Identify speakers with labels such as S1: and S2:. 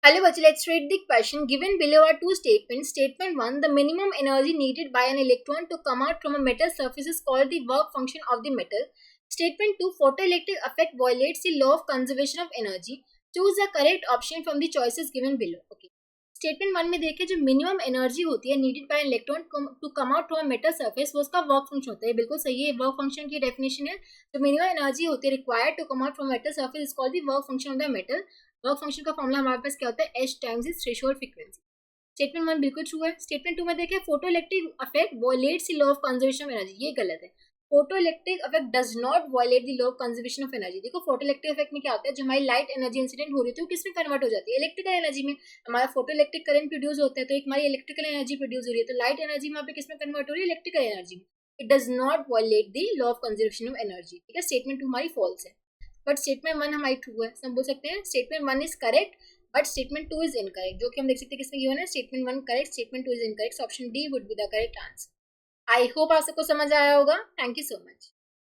S1: Hello, Bachchi, let's read the question. Given below are two statements. Statement 1, the minimum energy needed by an electron to come out from a metal surface is called the work function of the metal. Statement 2, photoelectric effect violates the law of conservation of energy. Choose the correct option from the choices given below. Okay. Statement 1 में देखिए जो minimum energy होती है needed by electron to come out from metal surface वो उसका work function होता है. बिल्कुल सही है. वर्क फंक्शन की डेफिनेशन है जो मिनिमम एनर्जी होती है required to come out from metal surface is called the work function of the metal. Work function का फॉर्मूला हमारे पास क्या होता है, H times is threshold frequency. Statement 1 बिल्कुल ट्रू है. स्टेटमेंट 2 में देखिए photo electric effect violates the law of conservation of energy, ये गलत है. Photo electric effect does not violate the law of conservation of energy. देखो फोटो इलेक्ट्रिक इफेक्ट में क्या होता है, जो हमारी लाइट एनर्जी इंसिडेंट हो रही होती है वो किसमें कन्वर्ट हो जाती है, इलेक्ट्रिकल एनर्जी में. हमारा फोटो इलेक्ट्रिक करंट प्रोड्यूस होता है तो एक हमारी इलेक्ट्रिकल एनर्जी प्रोड्यूस हो रही है, तो लाइट एनर्जी वहाँ पे किसमें कन्वर्ट हो रही है, इलेक्ट्रिकल एनर्जी में. It does not violate the law of conservation of energy. ठीक है, स्टेटमेंट 2 हमारी फॉल्स है बट स्टेटमेंट 1 हमारी ट्रू है. हम बोल सकते हैं statement 1 is correct but statement 2 is incorrect. जो कि हम देख सकते हैं किसमें गिवन है, statement 1 correct, statement 2 is incorrect. Option D would be the correct answer. I hope आप सबको समझ आया होगा. Thank you so much.